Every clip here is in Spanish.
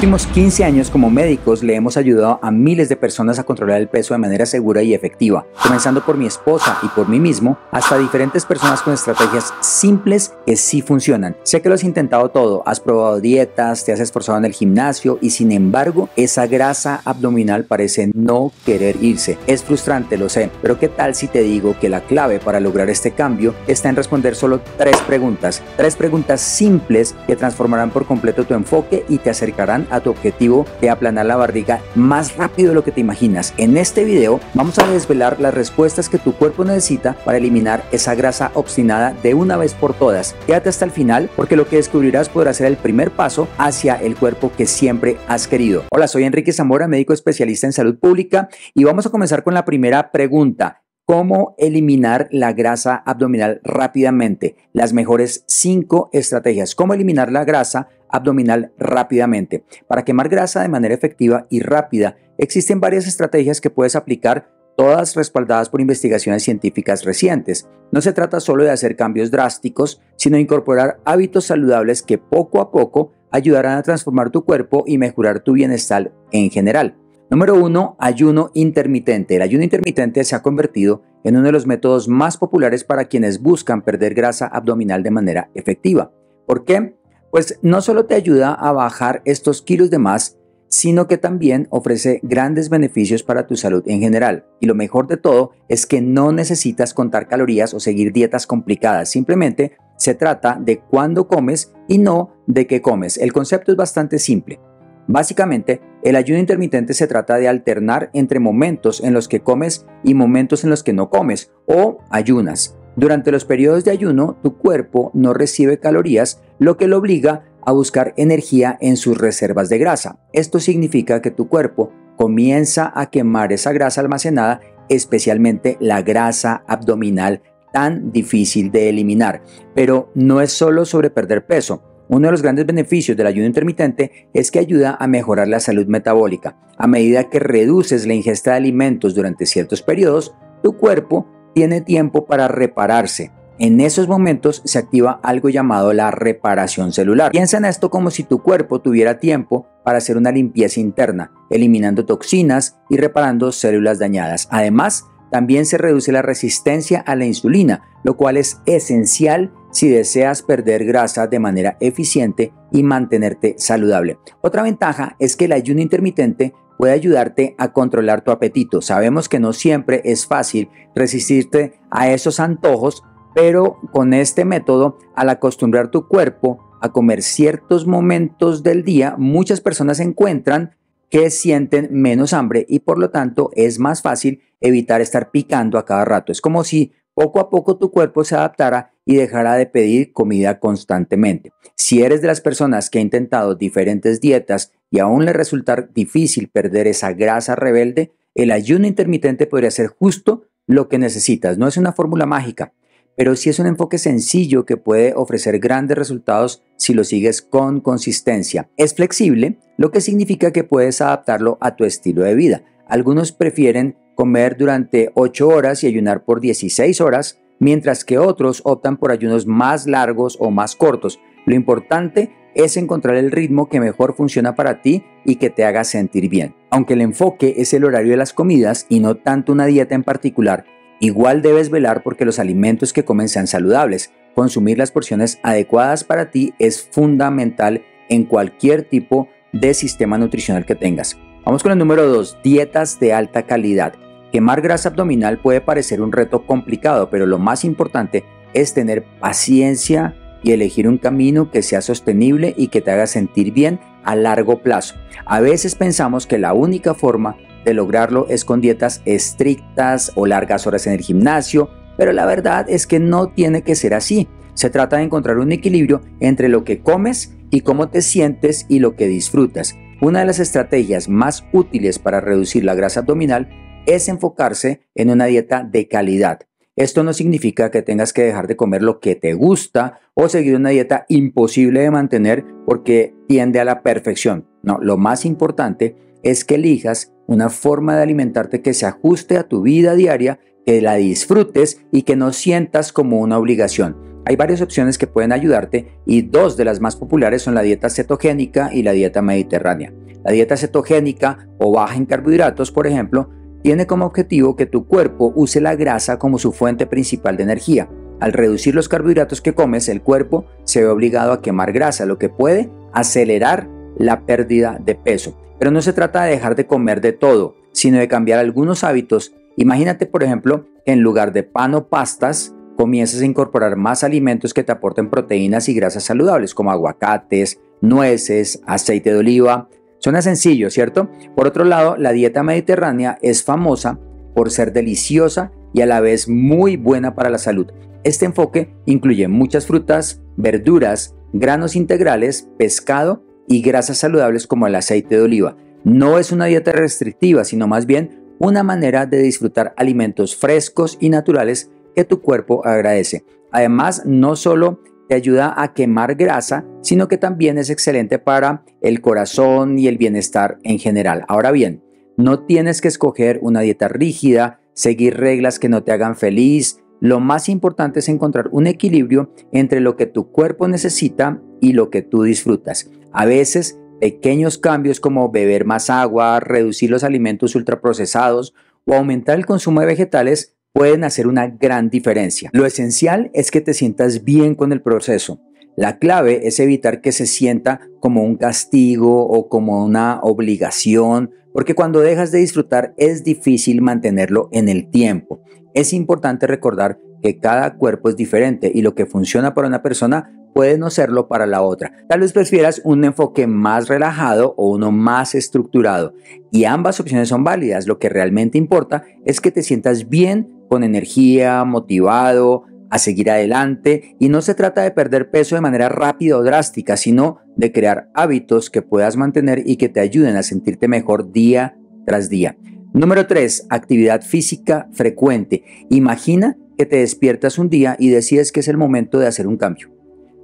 últimos 15 años como médicos le hemos ayudado a miles de personas a controlar el peso de manera segura y efectiva, comenzando por mi esposa y por mí mismo, hasta diferentes personas con estrategias simples que sí funcionan. Sé que lo has intentado todo, has probado dietas, te has esforzado en el gimnasio y sin embargo esa grasa abdominal parece no querer irse. Es frustrante, lo sé, pero ¿qué tal si te digo que la clave para lograr este cambio está en responder solo 3 preguntas simples que transformarán por completo tu enfoque y te acercarán a tu objetivo de aplanar la barriga más rápido de lo que te imaginas? En este video vamos a desvelar las respuestas que tu cuerpo necesita para eliminar esa grasa obstinada de una vez por todas. Quédate hasta el final porque lo que descubrirás podrá ser el primer paso hacia el cuerpo que siempre has querido. Hola, soy Enrique Zamora, médico especialista en salud pública y vamos a comenzar con la primera pregunta. ¿Cómo eliminar la grasa abdominal rápidamente? Las mejores 5 estrategias. ¿Cómo eliminar la grasa abdominal rápidamente? Para quemar grasa de manera efectiva y rápida, existen varias estrategias que puedes aplicar, todas respaldadas por investigaciones científicas recientes. No se trata solo de hacer cambios drásticos, sino de incorporar hábitos saludables que poco a poco ayudarán a transformar tu cuerpo y mejorar tu bienestar en general. Número 1. Ayuno intermitente. El ayuno intermitente se ha convertido en uno de los métodos más populares para quienes buscan perder grasa abdominal de manera efectiva. ¿Por qué? Pues no solo te ayuda a bajar estos kilos de más, sino que también ofrece grandes beneficios para tu salud en general. Y lo mejor de todo es que no necesitas contar calorías o seguir dietas complicadas. Simplemente se trata de cuándo comes y no de qué comes. El concepto es bastante simple. Básicamente, el ayuno intermitente se trata de alternar entre momentos en los que comes y momentos en los que no comes o ayunas. Durante los periodos de ayuno, tu cuerpo no recibe calorías, lo que lo obliga a buscar energía en sus reservas de grasa. Esto significa que tu cuerpo comienza a quemar esa grasa almacenada, especialmente la grasa abdominal tan difícil de eliminar. Pero no es solo sobre perder peso. Uno de los grandes beneficios del ayuno intermitente es que ayuda a mejorar la salud metabólica. A medida que reduces la ingesta de alimentos durante ciertos periodos, tu cuerpo tiene tiempo para repararse. En esos momentos se activa algo llamado la reparación celular. Piensa en esto como si tu cuerpo tuviera tiempo para hacer una limpieza interna, eliminando toxinas y reparando células dañadas. Además, también se reduce la resistencia a la insulina, lo cual es esencial si deseas perder grasa de manera eficiente y mantenerte saludable. Otra ventaja es que el ayuno intermitente puede ayudarte a controlar tu apetito. Sabemos que no siempre es fácil resistirte a esos antojos, pero con este método, al acostumbrar tu cuerpo a comer ciertos momentos del día, muchas personas encuentran que sienten menos hambre y por lo tanto es más fácil evitar estar picando a cada rato. Es como si poco a poco tu cuerpo se adaptara y dejara de pedir comida constantemente. Si eres de las personas que ha intentado diferentes dietas y aún le resulta difícil perder esa grasa rebelde, el ayuno intermitente podría ser justo lo que necesitas. No es una fórmula mágica, pero sí es un enfoque sencillo que puede ofrecer grandes resultados si lo sigues con consistencia. Es flexible, lo que significa que puedes adaptarlo a tu estilo de vida. Algunos prefieren comer durante 8 horas y ayunar por 16 horas, mientras que otros optan por ayunos más largos o más cortos. Lo importante es encontrar el ritmo que mejor funciona para ti y que te haga sentir bien. Aunque el enfoque es el horario de las comidas y no tanto una dieta en particular, igual debes velar porque los alimentos que comen sean saludables. Consumir las porciones adecuadas para ti es fundamental en cualquier tipo de sistema nutricional que tengas. Vamos con el número 2, dietas de alta calidad. Quemar grasa abdominal puede parecer un reto complicado, pero lo más importante es tener paciencia y elegir un camino que sea sostenible y que te haga sentir bien a largo plazo. A veces pensamos que la única forma de lograrlo es con dietas estrictas o largas horas en el gimnasio, pero la verdad es que no tiene que ser así. Se trata de encontrar un equilibrio entre lo que comes y cómo te sientes y lo que disfrutas. Una de las estrategias más útiles para reducir la grasa abdominal es enfocarse en una dieta de calidad. Esto no significa que tengas que dejar de comer lo que te gusta o seguir una dieta imposible de mantener porque tiende a la perfección. No, lo más importante es que elijas una forma de alimentarte que se ajuste a tu vida diaria, que la disfrutes y que no sientas como una obligación. Hay varias opciones que pueden ayudarte y dos de las más populares son la dieta cetogénica y la dieta mediterránea. La dieta cetogénica o baja en carbohidratos, por ejemplo, tiene como objetivo que tu cuerpo use la grasa como su fuente principal de energía. Al reducir los carbohidratos que comes, el cuerpo se ve obligado a quemar grasa, lo que puede acelerar la pérdida de peso. Pero no se trata de dejar de comer de todo, sino de cambiar algunos hábitos. Imagínate, por ejemplo, que en lugar de pan o pastas, comiences a incorporar más alimentos que te aporten proteínas y grasas saludables, como aguacates, nueces, aceite de oliva. Suena sencillo, ¿cierto? Por otro lado, la dieta mediterránea es famosa por ser deliciosa y a la vez muy buena para la salud. Este enfoque incluye muchas frutas, verduras, granos integrales, pescado y grasas saludables como el aceite de oliva. No es una dieta restrictiva, sino más bien una manera de disfrutar alimentos frescos y naturales que tu cuerpo agradece. Además, no solo te ayuda a quemar grasa, sino que también es excelente para el corazón y el bienestar en general. Ahora bien, no tienes que escoger una dieta rígida, seguir reglas que no te hagan feliz. Lo más importante es encontrar un equilibrio entre lo que tu cuerpo necesita y lo que tú disfrutas. A veces, pequeños cambios como beber más agua, reducir los alimentos ultraprocesados o aumentar el consumo de vegetales pueden hacer una gran diferencia. Lo esencial es que te sientas bien con el proceso. La clave es evitar que se sienta como un castigo o como una obligación, porque cuando dejas de disfrutar es difícil mantenerlo en el tiempo. Es importante recordar que cada cuerpo es diferente y lo que funciona para una persona puede no serlo para la otra. Tal vez prefieras un enfoque más relajado o uno más estructurado, y ambas opciones son válidas. Lo que realmente importa es que te sientas bien, con energía, motivado a seguir adelante, y no se trata de perder peso de manera rápida o drástica, sino de crear hábitos que puedas mantener y que te ayuden a sentirte mejor día tras día. Número 3. Actividad física frecuente. Imagina que te despiertas un día y decides que es el momento de hacer un cambio.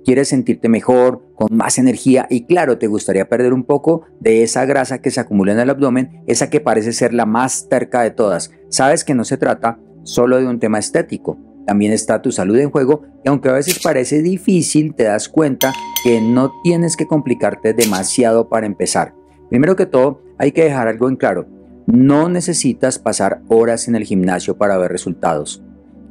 Quieres sentirte mejor, con más energía y claro, te gustaría perder un poco de esa grasa que se acumula en el abdomen, esa que parece ser la más terca de todas. Sabes que no se trata solo de un tema estético, también está tu salud en juego y aunque a veces parece difícil, te das cuenta que no tienes que complicarte demasiado para empezar. Primero que todo, hay que dejar algo en claro. No necesitas pasar horas en el gimnasio para ver resultados.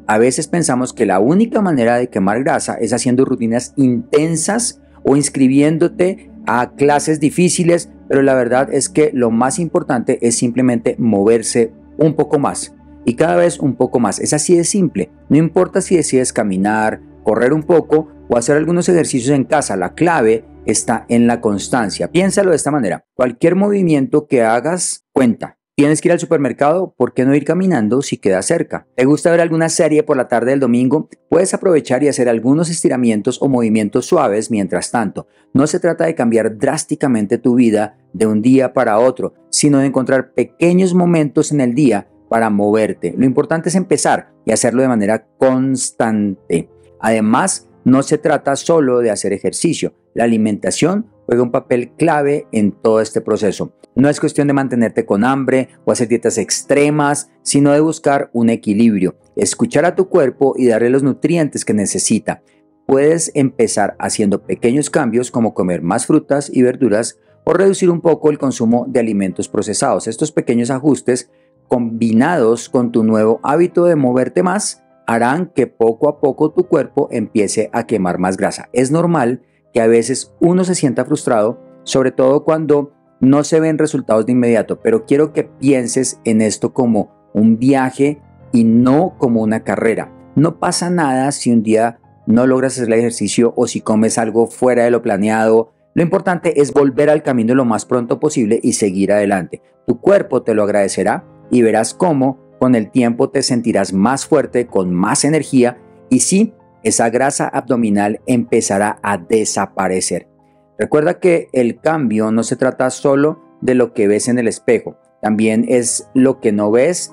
A veces pensamos que la única manera de quemar grasa es haciendo rutinas intensas o inscribiéndote a clases difíciles, pero la verdad es que lo más importante es simplemente moverse un poco más y cada vez un poco más. Es así de simple. No importa si decides caminar, correr un poco o hacer algunos ejercicios en casa, la clave está en la constancia. Piénsalo de esta manera. Cualquier movimiento que hagas cuenta. ¿Tienes que ir al supermercado? ¿Por qué no ir caminando si queda cerca? ¿Te gusta ver alguna serie por la tarde del domingo? Puedes aprovechar y hacer algunos estiramientos o movimientos suaves mientras tanto. No se trata de cambiar drásticamente tu vida de un día para otro, sino de encontrar pequeños momentos en el día para moverte. Lo importante es empezar y hacerlo de manera constante. Además, no se trata solo de hacer ejercicio. La alimentación juega un papel clave en todo este proceso. No es cuestión de mantenerte con hambre o hacer dietas extremas, sino de buscar un equilibrio, escuchar a tu cuerpo y darle los nutrientes que necesita. Puedes empezar haciendo pequeños cambios como comer más frutas y verduras o reducir un poco el consumo de alimentos procesados. Estos pequeños ajustes, combinados con tu nuevo hábito de moverte más, harán que poco a poco tu cuerpo empiece a quemar más grasa. Es normal que a veces uno se sienta frustrado, sobre todo cuando no se ven resultados de inmediato, pero quiero que pienses en esto como un viaje y no como una carrera. No pasa nada si un día no logras hacer el ejercicio o si comes algo fuera de lo planeado. Lo importante es volver al camino lo más pronto posible y seguir adelante. Tu cuerpo te lo agradecerá y verás cómo con el tiempo te sentirás más fuerte, con más energía y sí, esa grasa abdominal empezará a desaparecer. Recuerda que el cambio no se trata solo de lo que ves en el espejo, también es lo que no ves,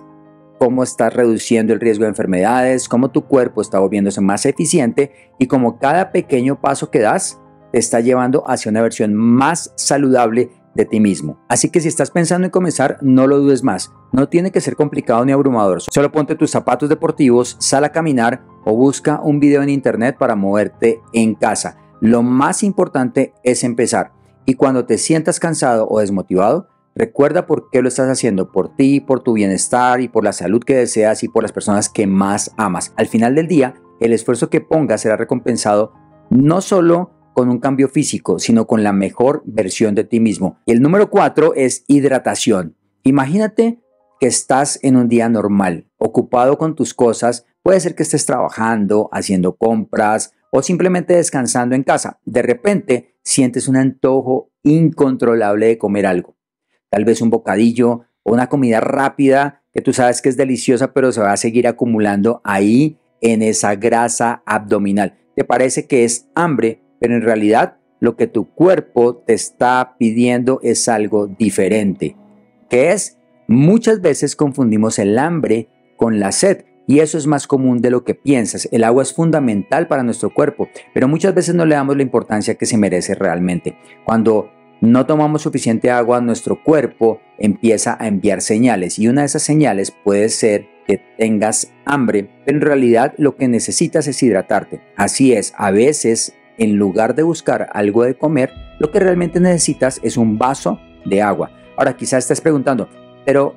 cómo estás reduciendo el riesgo de enfermedades, cómo tu cuerpo está volviéndose más eficiente y cómo cada pequeño paso que das te está llevando hacia una versión más saludable de ti mismo. Así que si estás pensando en comenzar, no lo dudes más. No tiene que ser complicado ni abrumador. Solo ponte tus zapatos deportivos, sal a caminar o busca un video en internet para moverte en casa. Lo más importante es empezar. Y cuando te sientas cansado o desmotivado, recuerda por qué lo estás haciendo, por ti, por tu bienestar y por la salud que deseas y por las personas que más amas. Al final del día, el esfuerzo que pongas será recompensado no solo con un cambio físico, sino con la mejor versión de ti mismo. Y el número 4 es hidratación. Imagínate que estás en un día normal, ocupado con tus cosas. Puede ser que estés trabajando, haciendo compras o simplemente descansando en casa. De repente sientes un antojo incontrolable de comer algo. Tal vez un bocadillo o una comida rápida que tú sabes que es deliciosa, pero se va a seguir acumulando ahí en esa grasa abdominal. Te parece que es hambre, pero en realidad lo que tu cuerpo te está pidiendo es algo diferente. ¿Qué es? Muchas veces confundimos el hambre con la sed y eso es más común de lo que piensas. El agua es fundamental para nuestro cuerpo, pero muchas veces no le damos la importancia que se merece realmente. Cuando no tomamos suficiente agua, nuestro cuerpo empieza a enviar señales y una de esas señales puede ser que tengas hambre, pero en realidad lo que necesitas es hidratarte. Así es, a veces en lugar de buscar algo de comer, lo que realmente necesitas es un vaso de agua. Ahora quizás estés preguntando, pero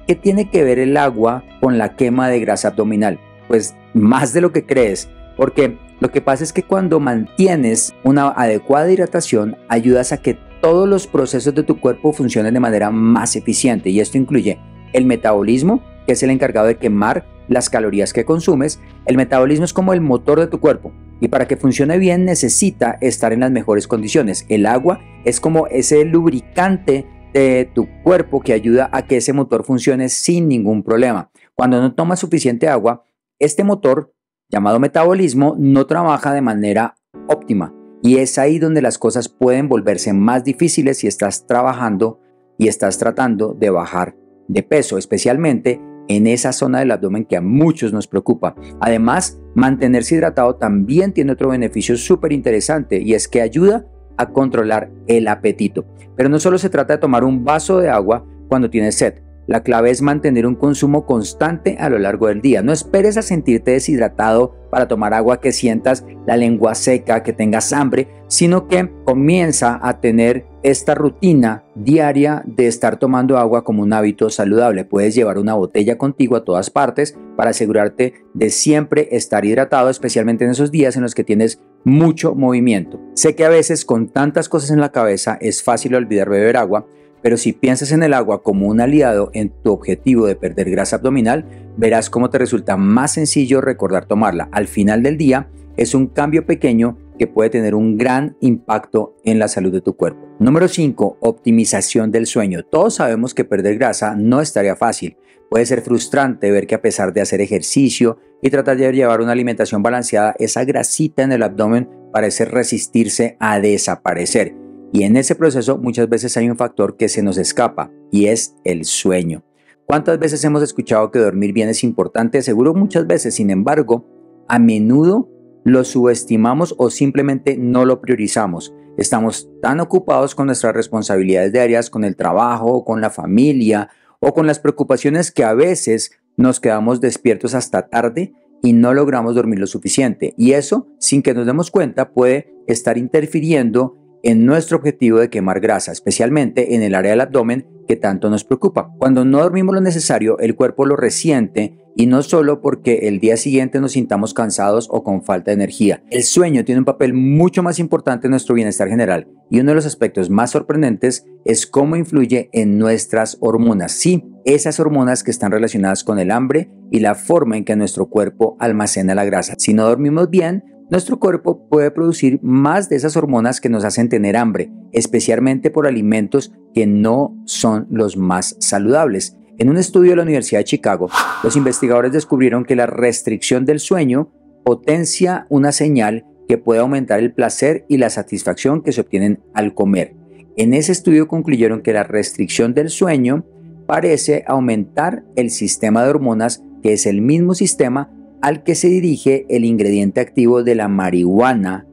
¿qué tiene que ver el agua con la quema de grasa abdominal? Pues más de lo que crees, porque lo que pasa es que cuando mantienes una adecuada hidratación, ayudas a que todos los procesos de tu cuerpo funcionen de manera más eficiente y esto incluye el metabolismo, que es el encargado de quemar las calorías que consumes. El metabolismo es como el motor de tu cuerpo y para que funcione bien necesita estar en las mejores condiciones. El agua es como ese lubricante de tu cuerpo que ayuda a que ese motor funcione sin ningún problema. Cuando no tomas suficiente agua, este motor llamado metabolismo no trabaja de manera óptima y es ahí donde las cosas pueden volverse más difíciles si estás trabajando y estás tratando de bajar de peso, especialmente en esa zona del abdomen que a muchos nos preocupa. Además, mantenerse hidratado también tiene otro beneficio súper interesante y es que ayuda a controlar el apetito. Pero no solo se trata de tomar un vaso de agua cuando tienes sed. La clave es mantener un consumo constante a lo largo del día. No esperes a sentirte deshidratado para tomar agua, que sientas la lengua seca, que tengas hambre, sino que comienza a tener esta rutina diaria de estar tomando agua como un hábito saludable. Puedes llevar una botella contigo a todas partes para asegurarte de siempre estar hidratado, especialmente en esos días en los que tienes mucho movimiento. Sé que a veces con tantas cosas en la cabeza es fácil olvidar beber agua, pero si piensas en el agua como un aliado en tu objetivo de perder grasa abdominal, verás cómo te resulta más sencillo recordar tomarla. Al final del día, es un cambio pequeño que puede tener un gran impacto en la salud de tu cuerpo. Número 5. Optimización del sueño. Todos sabemos que perder grasa no es tarea fácil. Puede ser frustrante ver que a pesar de hacer ejercicio y tratar de llevar una alimentación balanceada, esa grasita en el abdomen parece resistirse a desaparecer. Y en ese proceso muchas veces hay un factor que se nos escapa y es el sueño. ¿Cuántas veces hemos escuchado que dormir bien es importante? Seguro muchas veces, sin embargo, a menudo lo subestimamos o simplemente no lo priorizamos. Estamos tan ocupados con nuestras responsabilidades diarias, con el trabajo, con la familia o con las preocupaciones que a veces nos quedamos despiertos hasta tarde y no logramos dormir lo suficiente. Y eso, sin que nos demos cuenta, puede estar interfiriendo en nuestro objetivo de quemar grasa, especialmente en el área del abdomen que tanto nos preocupa. Cuando no dormimos lo necesario, el cuerpo lo resiente y no solo porque el día siguiente nos sintamos cansados o con falta de energía. El sueño tiene un papel mucho más importante en nuestro bienestar general y uno de los aspectos más sorprendentes es cómo influye en nuestras hormonas. Sí, esas hormonas que están relacionadas con el hambre y la forma en que nuestro cuerpo almacena la grasa. Si no dormimos bien, nuestro cuerpo puede producir más de esas hormonas que nos hacen tener hambre, especialmente por alimentos que no son los más saludables. En un estudio de la Universidad de Chicago, los investigadores descubrieron que la restricción del sueño potencia una señal que puede aumentar el placer y la satisfacción que se obtienen al comer. En ese estudio concluyeron que la restricción del sueño parece aumentar el sistema de hormonas, que es el mismo sistema al que se dirige el ingrediente activo de la marihuana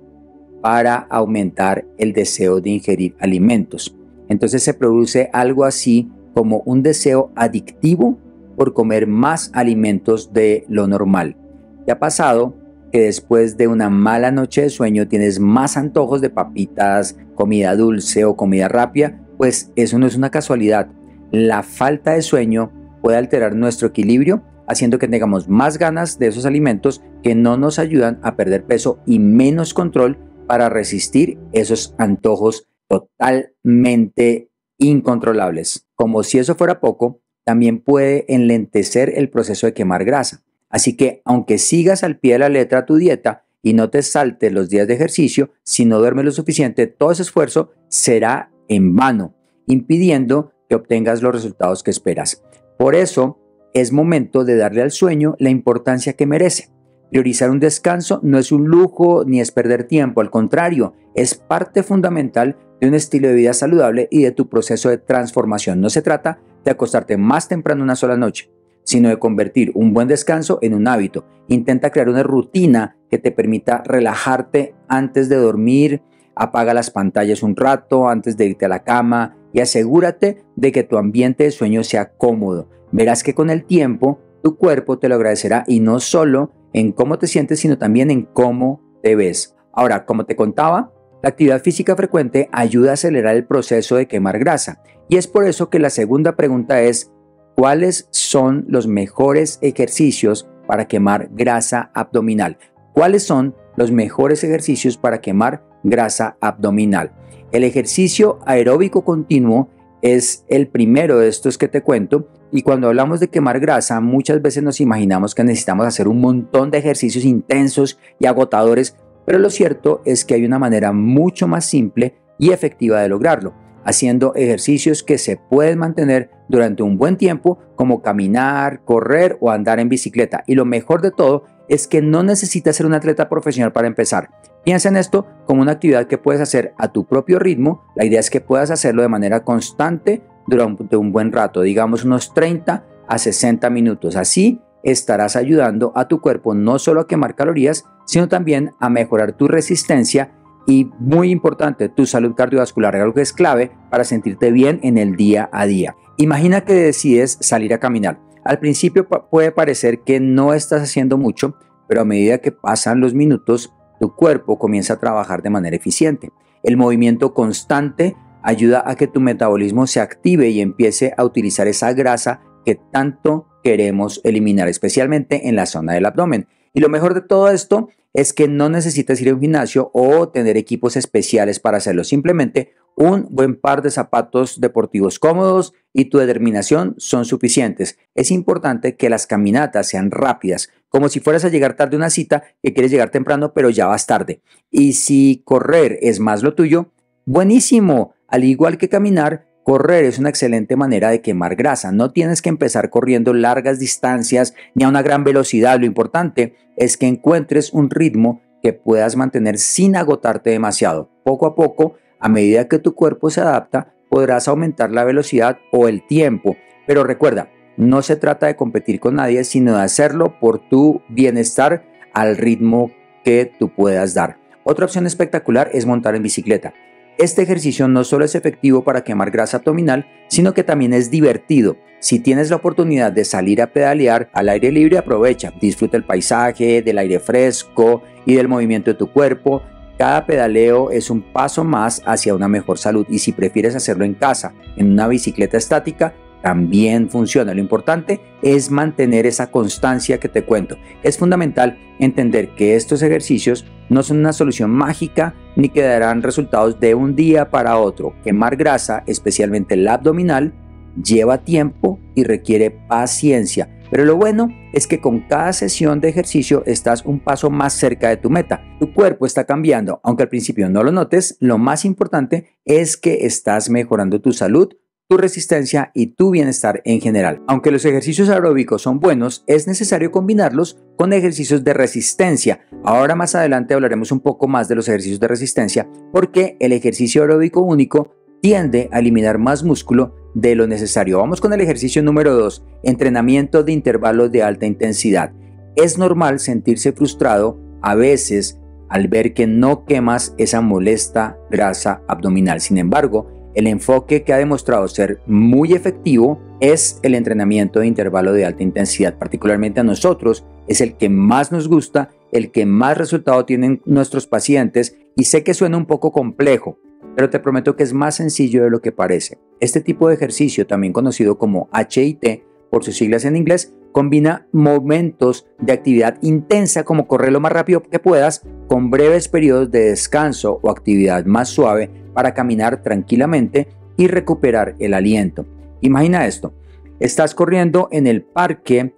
para aumentar el deseo de ingerir alimentos. Entonces se produce algo así como un deseo adictivo por comer más alimentos de lo normal. ¿Te ha pasado que después de una mala noche de sueño tienes más antojos de papitas, comida dulce o comida rápida? Pues eso no es una casualidad. La falta de sueño puede alterar nuestro equilibrio, haciendo que tengamos más ganas de esos alimentos que no nos ayudan a perder peso y menos control para resistir esos antojos totalmente incontrolables. Como si eso fuera poco, también puede enlentecer el proceso de quemar grasa. Así que aunque sigas al pie de la letra tu dieta y no te saltes los días de ejercicio, si no duermes lo suficiente, todo ese esfuerzo será en vano, impidiendo que obtengas los resultados que esperas. Por eso es momento de darle al sueño la importancia que merece. Priorizar un descanso no es un lujo ni es perder tiempo, al contrario, es parte fundamental de un estilo de vida saludable y de tu proceso de transformación. No se trata de acostarte más temprano una sola noche, sino de convertir un buen descanso en un hábito. Intenta crear una rutina que te permita relajarte antes de dormir, apaga las pantallas un rato antes de irte a la cama y asegúrate de que tu ambiente de sueño sea cómodo. Verás que con el tiempo tu cuerpo te lo agradecerá, y no solo en cómo te sientes, sino también en cómo te ves. Ahora, como te contaba, la actividad física frecuente ayuda a acelerar el proceso de quemar grasa, y es por eso que la segunda pregunta es: ¿cuáles son los mejores ejercicios para quemar grasa abdominal? ¿Cuáles son los mejores ejercicios para quemar grasa abdominal? El ejercicio aeróbico continuo es el primero de estos que te cuento, y cuando hablamos de quemar grasa muchas veces nos imaginamos que necesitamos hacer un montón de ejercicios intensos y agotadores, pero lo cierto es que hay una manera mucho más simple y efectiva de lograrlo, haciendo ejercicios que se pueden mantener durante un buen tiempo, como caminar, correr o andar en bicicleta. Y lo mejor de todo es que no necesitas ser un atleta profesional para empezar. Piensa en esto como una actividad que puedes hacer a tu propio ritmo. La idea es que puedas hacerlo de manera constante durante un buen rato, digamos unos 30 a 60 minutos. Así estarás ayudando a tu cuerpo no solo a quemar calorías, sino también a mejorar tu resistencia y, muy importante, tu salud cardiovascular, algo que es clave para sentirte bien en el día a día. Imagina que decides salir a caminar. Al principio puede parecer que no estás haciendo mucho, pero a medida que pasan los minutos, tu cuerpo comienza a trabajar de manera eficiente. El movimiento constante ayuda a que tu metabolismo se active y empiece a utilizar esa grasa que tanto queremos eliminar, especialmente en la zona del abdomen. Y lo mejor de todo esto es que no necesitas ir a un gimnasio o tener equipos especiales para hacerlo. Simplemente un buen par de zapatos deportivos cómodos y tu determinación son suficientes. Es importante que las caminatas sean rápidas, como si fueras a llegar tarde a una cita que quieres llegar temprano, pero ya vas tarde. Y si correr es más lo tuyo, buenísimo. Al igual que caminar, correr es una excelente manera de quemar grasa. No tienes que empezar corriendo largas distancias ni a una gran velocidad. Lo importante es que encuentres un ritmo que puedas mantener sin agotarte demasiado. Poco a poco, a medida que tu cuerpo se adapta, podrás aumentar la velocidad o el tiempo. Pero recuerda, no se trata de competir con nadie, sino de hacerlo por tu bienestar al ritmo que tú puedas dar. Otra opción espectacular es montar en bicicleta. Este ejercicio no solo es efectivo para quemar grasa abdominal, sino que también es divertido. Si tienes la oportunidad de salir a pedalear al aire libre, aprovecha. Disfruta el paisaje, del aire fresco y del movimiento de tu cuerpo. Cada pedaleo es un paso más hacia una mejor salud, y si prefieres hacerlo en casa, en una bicicleta estática, también funciona. Lo importante es mantener esa constancia que te cuento. Es fundamental entender que estos ejercicios no son una solución mágica ni que darán resultados de un día para otro. Quemar grasa, especialmente la abdominal, lleva tiempo y requiere paciencia. Pero lo bueno es que con cada sesión de ejercicio estás un paso más cerca de tu meta. Tu cuerpo está cambiando, aunque al principio no lo notes. Lo más importante es que estás mejorando tu salud, tu resistencia y tu bienestar en general. Aunque los ejercicios aeróbicos son buenos, es necesario combinarlos con ejercicios de resistencia. Ahora más adelante hablaremos un poco más de los ejercicios de resistencia, porque el ejercicio aeróbico único tiende a eliminar más músculo de lo necesario. Vamos con el ejercicio número 2, entrenamiento de intervalos de alta intensidad. Es normal sentirse frustrado a veces al ver que no quemas esa molesta grasa abdominal. Sin embargo, El enfoque que ha demostrado ser muy efectivo es el entrenamiento de intervalo de alta intensidad. Particularmente a nosotros es el que más nos gusta, el que más resultado tienen nuestros pacientes, y sé que suena un poco complejo, pero te prometo que es más sencillo de lo que parece. Este tipo de ejercicio, también conocido como HIIT por sus siglas en inglés, combina momentos de actividad intensa como correr lo más rápido que puedas con breves periodos de descanso o actividad más suave para caminar tranquilamente y recuperar el aliento. Imagina esto: estás corriendo en el parque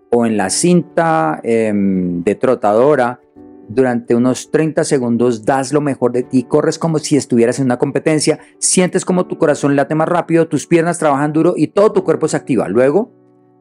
o en la cinta de trotadora. Durante unos 30 segundos das lo mejor de ti, corres como si estuvieras en una competencia, sientes como tu corazón late más rápido, tus piernas trabajan duro y todo tu cuerpo se activa. Luego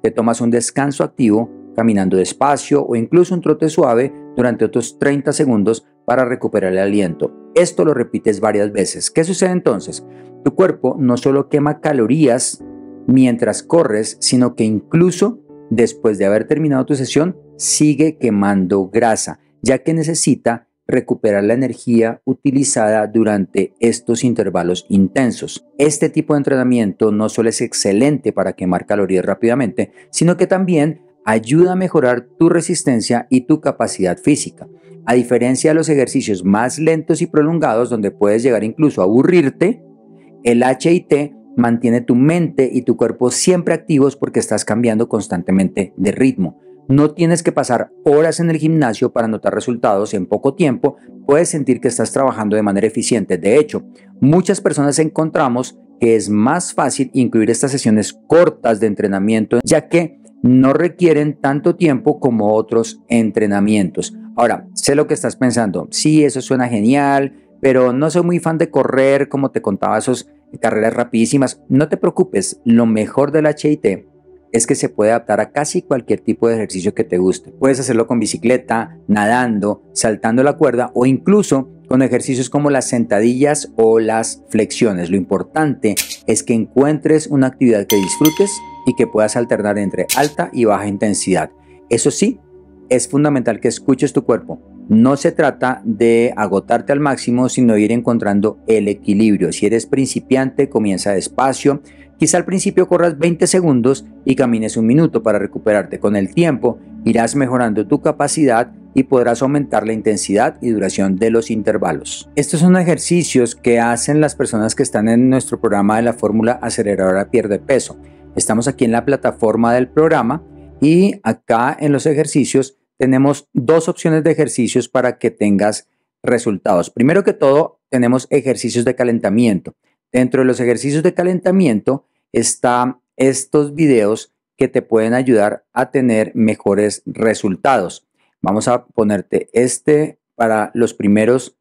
te tomas un descanso activo caminando despacio o incluso un trote suave durante otros 30 segundos para recuperar el aliento. Esto lo repites varias veces. ¿Qué sucede entonces? Tu cuerpo no solo quema calorías mientras corres, sino que incluso después de haber terminado tu sesión sigue quemando grasa, ya que necesita recuperar la energía utilizada durante estos intervalos intensos. Este tipo de entrenamiento no solo es excelente para quemar calorías rápidamente, sino que también ayuda a mejorar tu resistencia y tu capacidad física. A diferencia de los ejercicios más lentos y prolongados, donde puedes llegar incluso a aburrirte, el HIIT mantiene tu mente y tu cuerpo siempre activos porque estás cambiando constantemente de ritmo. No tienes que pasar horas en el gimnasio para notar resultados. En poco tiempo puedes sentir que estás trabajando de manera eficiente. De hecho, muchas personas encontramos que es más fácil incluir estas sesiones cortas de entrenamiento, ya que no requieren tanto tiempo como otros entrenamientos. Ahora, sé lo que estás pensando. Sí, eso suena genial, pero no soy muy fan de correr, como te contaba, esas carreras rapidísimas. No te preocupes, lo mejor del HIIT es que se puede adaptar a casi cualquier tipo de ejercicio que te guste. Puedes hacerlo con bicicleta, nadando, saltando la cuerda o incluso con ejercicios como las sentadillas o las flexiones. Lo importante es que encuentres una actividad que disfrutes y que puedas alternar entre alta y baja intensidad. Eso sí, es fundamental que escuches tu cuerpo. No se trata de agotarte al máximo, sino ir encontrando el equilibrio. Si eres principiante, comienza despacio. Quizá al principio corras 20 segundos y camines un minuto para recuperarte. Con el tiempo irás mejorando tu capacidad y podrás aumentar la intensidad y duración de los intervalos. Estos son ejercicios que hacen las personas que están en nuestro programa de la fórmula aceleradora pierde peso. Estamos aquí en la plataforma del programa y acá en los ejercicios tenemos dos opciones de ejercicios para que tengas resultados. Primero que todo, tenemos ejercicios de calentamiento. Dentro de los ejercicios de calentamiento están estos videos que te pueden ayudar a tener mejores resultados. Vamos a ponerte este para los primeros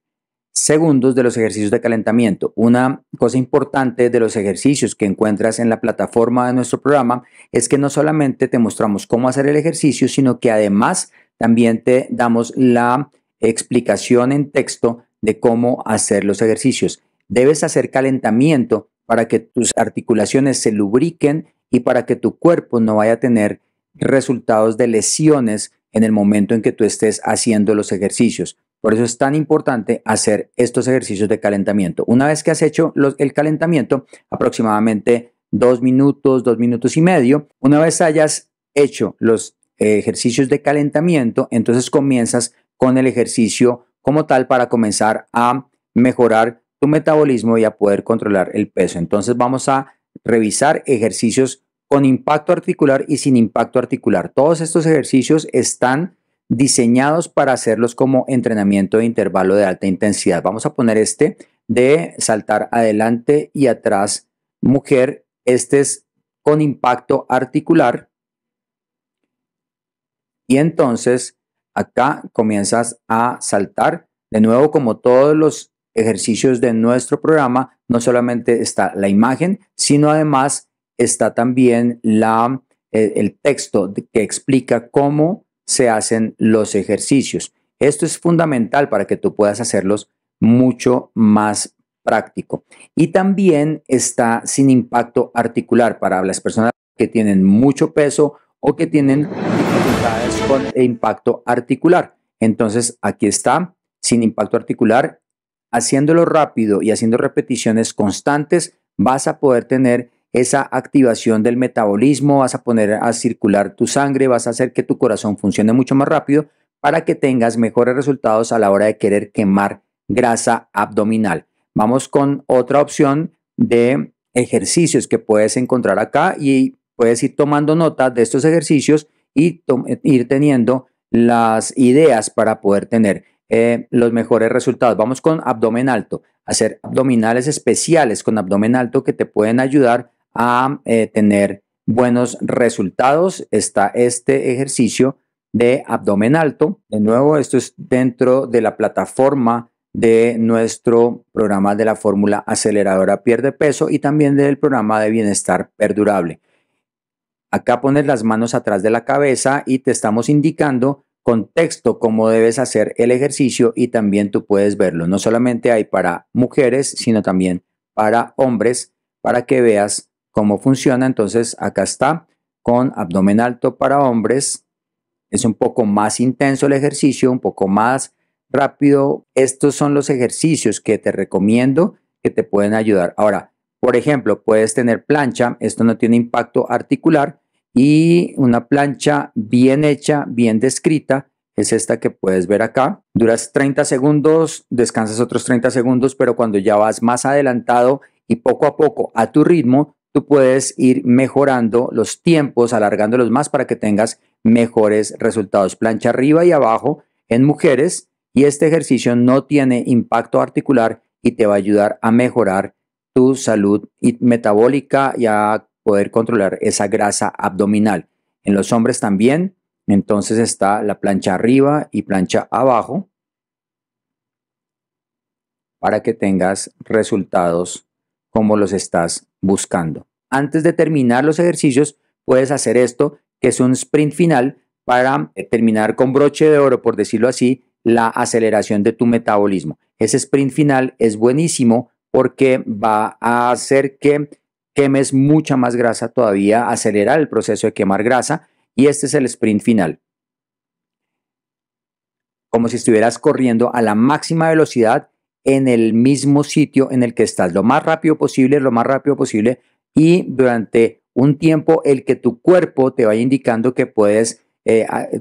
segundos de los ejercicios de calentamiento. Una cosa importante de los ejercicios que encuentras en la plataforma de nuestro programa es que no solamente te mostramos cómo hacer el ejercicio, sino que además también te damos la explicación en texto de cómo hacer los ejercicios. Debes hacer calentamiento para que tus articulaciones se lubriquen y para que tu cuerpo no vaya a tener resultados de lesiones en el momento en que tú estés haciendo los ejercicios. Por eso es tan importante hacer estos ejercicios de calentamiento. Una vez que has hecho el calentamiento, aproximadamente 2 minutos, 2 minutos y medio, una vez hayas hecho los ejercicios de calentamiento, entonces comienzas con el ejercicio como tal para comenzar a mejorar tu metabolismo y a poder controlar el peso. Entonces vamos a revisar ejercicios con impacto articular y sin impacto articular. Todos estos ejercicios están diseñados para hacerlos como entrenamiento de intervalo de alta intensidad. Vamos a poner este de saltar adelante y atrás, mujer. Este es con impacto articular. Y entonces acá comienzas a saltar. De nuevo, como todos los ejercicios de nuestro programa, no solamente está la imagen, sino además está también el texto que explica cómo se hacen los ejercicios. Esto es fundamental para que tú puedas hacerlos mucho más práctico. Y también está sin impacto articular para las personas que tienen mucho peso o que tienen dificultades con el impacto articular. Entonces aquí está sin impacto articular. Haciéndolo rápido y haciendo repeticiones constantes vas a poder tener esa activación del metabolismo, vas a poner a circular tu sangre, vas a hacer que tu corazón funcione mucho más rápido para que tengas mejores resultados a la hora de querer quemar grasa abdominal. Vamos con otra opción de ejercicios que puedes encontrar acá y puedes ir tomando nota de estos ejercicios y ir teniendo las ideas para poder tener los mejores resultados. Vamos con abdomen alto, hacer abdominales especiales con abdomen alto que te pueden ayudar a tener buenos resultados. Está este ejercicio de abdomen alto. De nuevo, esto es dentro de la plataforma de nuestro programa de la fórmula aceleradora pierde peso y también del programa de bienestar perdurable. Acá pones las manos atrás de la cabeza y te estamos indicando con texto cómo debes hacer el ejercicio y también tú puedes verlo. No solamente hay para mujeres, sino también para hombres para que veas cómo funciona. Entonces acá está con abdomen alto para hombres. Es un poco más intenso el ejercicio, un poco más rápido. Estos son los ejercicios que te recomiendo que te pueden ayudar. Ahora, por ejemplo, puedes tener plancha. Esto no tiene impacto articular y una plancha bien hecha, bien descrita. Es esta que puedes ver acá. Duras 30 segundos, descansas otros 30 segundos, pero cuando ya vas más adelantado y poco a poco a tu ritmo, tú puedes ir mejorando los tiempos, alargándolos más para que tengas mejores resultados. Plancha arriba y abajo en mujeres y este ejercicio no tiene impacto articular y te va a ayudar a mejorar tu salud metabólica y a poder controlar esa grasa abdominal. En los hombres también, entonces está la plancha arriba y plancha abajo para que tengas resultados como los estás buscando. Antes de terminar los ejercicios, puedes hacer esto, que es un sprint final para terminar con broche de oro, por decirlo así, la aceleración de tu metabolismo. Ese sprint final es buenísimo porque va a hacer que quemes mucha más grasa todavía, acelerar el proceso de quemar grasa y este es el sprint final. Como si estuvieras corriendo a la máxima velocidad en el mismo sitio en el que estás, lo más rápido posible y durante un tiempo el que tu cuerpo te vaya indicando que puedes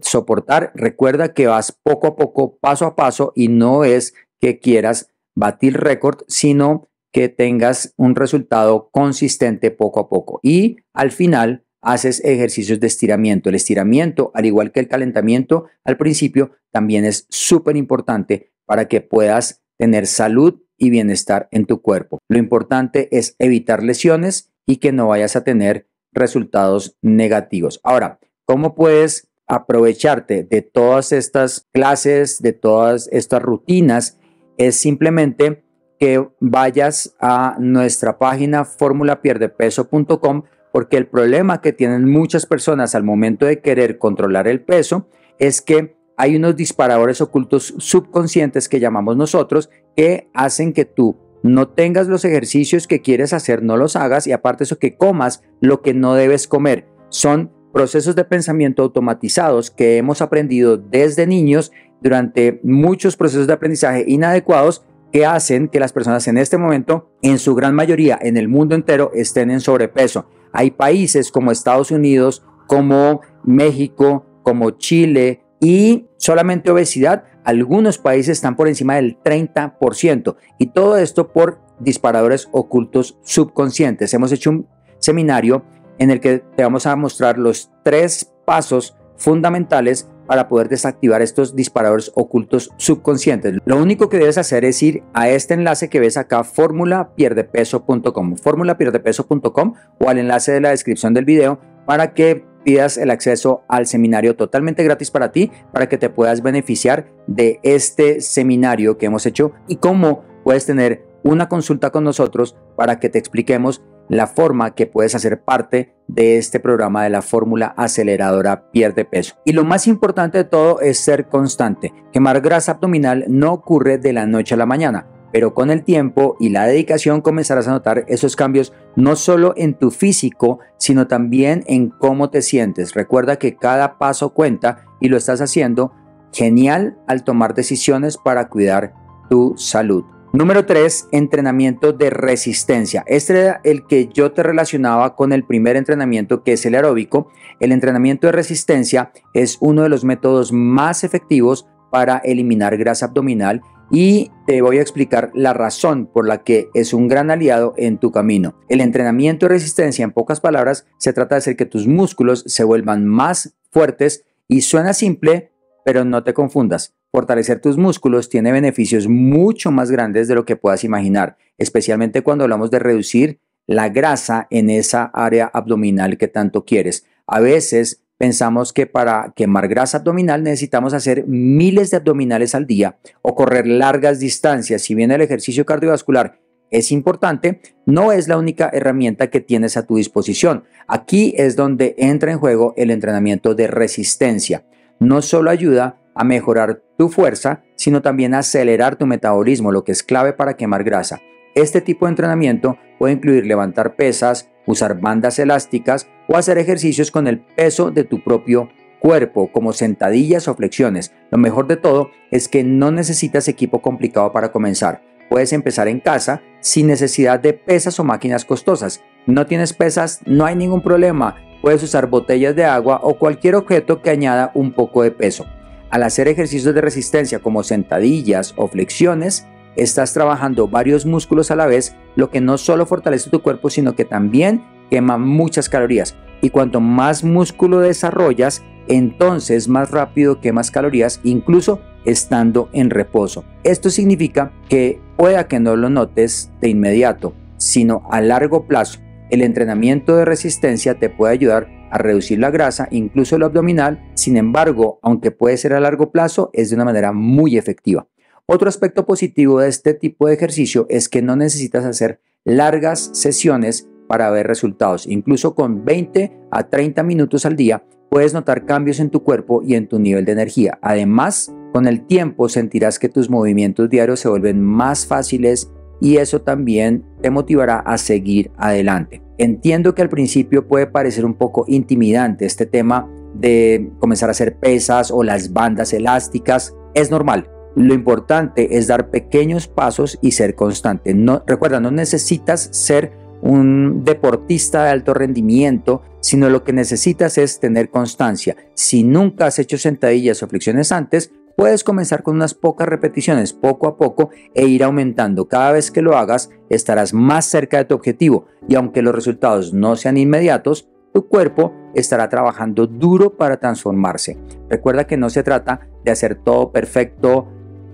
soportar. Recuerda que vas poco a poco, paso a paso y no es que quieras batir récord, sino que tengas un resultado consistente poco a poco y al final haces ejercicios de estiramiento. El estiramiento, al igual que el calentamiento al principio, también es súper importante para que puedas tener salud y bienestar en tu cuerpo. Lo importante es evitar lesiones y que no vayas a tener resultados negativos. Ahora, ¿cómo puedes aprovecharte de todas estas clases, de todas estas rutinas? Es simplemente que vayas a nuestra página formulapierdepeso.com porque el problema que tienen muchas personas al momento de querer controlar el peso es que hay unos disparadores ocultos subconscientes que llamamos nosotros que hacen que tú no tengas los ejercicios que quieres hacer, no los hagas y aparte eso que comas lo que no debes comer. Son procesos de pensamiento automatizados que hemos aprendido desde niños durante muchos procesos de aprendizaje inadecuados que hacen que las personas en este momento, en su gran mayoría, en el mundo entero, estén en sobrepeso. Hay países como Estados Unidos, como México, como Chile y solamente obesidad. Algunos países están por encima del 30% y todo esto por disparadores ocultos subconscientes. Hemos hecho un seminario en el que te vamos a mostrar los 3 pasos fundamentales para poder desactivar estos disparadores ocultos subconscientes. Lo único que debes hacer es ir a este enlace que ves acá, formulapierdepeso.com, formulapierdepeso.com o al enlace de la descripción del video para que pidas el acceso al seminario totalmente gratis para ti, para que te puedas beneficiar de este seminario que hemos hecho y cómo puedes tener una consulta con nosotros para que te expliquemos la forma que puedes hacer parte de este programa de la fórmula aceleradora pierde peso. Y lo más importante de todo es ser constante. Quemar grasa abdominal no ocurre de la noche a la mañana, pero con el tiempo y la dedicación comenzarás a notar esos cambios no solo en tu físico, sino también en cómo te sientes. Recuerda que cada paso cuenta y lo estás haciendo genial al tomar decisiones para cuidar tu salud. Número 3, entrenamiento de resistencia. Este era el que yo te relacionaba con el primer entrenamiento, que es el aeróbico. El entrenamiento de resistencia es uno de los métodos más efectivos para eliminar grasa abdominal y te voy a explicar la razón por la que es un gran aliado en tu camino. El entrenamiento de resistencia, en pocas palabras, se trata de hacer que tus músculos se vuelvan más fuertes y suena simple, pero no te confundas. Fortalecer tus músculos tiene beneficios mucho más grandes de lo que puedas imaginar, especialmente cuando hablamos de reducir la grasa en esa área abdominal que tanto quieres. A veces pensamos que para quemar grasa abdominal necesitamos hacer miles de abdominales al día o correr largas distancias. Si bien el ejercicio cardiovascular es importante, no es la única herramienta que tienes a tu disposición. Aquí es donde entra en juego el entrenamiento de resistencia. No solo ayuda a mejorar tu fuerza, sino también a acelerar tu metabolismo, lo que es clave para quemar grasa. Este tipo de entrenamiento puede incluir levantar pesas, usar bandas elásticas o hacer ejercicios con el peso de tu propio cuerpo, como sentadillas o flexiones. Lo mejor de todo es que no necesitas equipo complicado para comenzar. Puedes empezar en casa sin necesidad de pesas o máquinas costosas. ¿No tienes pesas? No hay ningún problema. Puedes usar botellas de agua o cualquier objeto que añada un poco de peso. Al hacer ejercicios de resistencia como sentadillas o flexiones, estás trabajando varios músculos a la vez, lo que no solo fortalece tu cuerpo, sino que también quema muchas calorías. Y cuanto más músculo desarrollas, entonces más rápido quemas calorías, incluso estando en reposo. Esto significa que pueda que no lo notes de inmediato, sino a largo plazo. El entrenamiento de resistencia te puede ayudar a reducir la grasa, incluso lo abdominal. Sin embargo, aunque puede ser a largo plazo, es de una manera muy efectiva. Otro aspecto positivo de este tipo de ejercicio es que no necesitas hacer largas sesiones para ver resultados. Incluso con 20 a 30 minutos al día puedes notar cambios en tu cuerpo y en tu nivel de energía. Además, con el tiempo sentirás que tus movimientos diarios se vuelven más fáciles y eso también te motivará a seguir adelante. Entiendo que al principio puede parecer un poco intimidante este tema de comenzar a hacer pesas o las bandas elásticas. Es normal. Lo importante es dar pequeños pasos y ser constante. Recuerda, no necesitas ser un deportista de alto rendimiento, sino lo que necesitas es tener constancia. Si nunca has hecho sentadillas o flexiones antes, puedes comenzar con unas pocas repeticiones, poco a poco, e ir aumentando. Cada vez que lo hagas, estarás más cerca de tu objetivo y aunque los resultados no sean inmediatos, tu cuerpo estará trabajando duro para transformarse. Recuerda que no se trata de hacer todo perfecto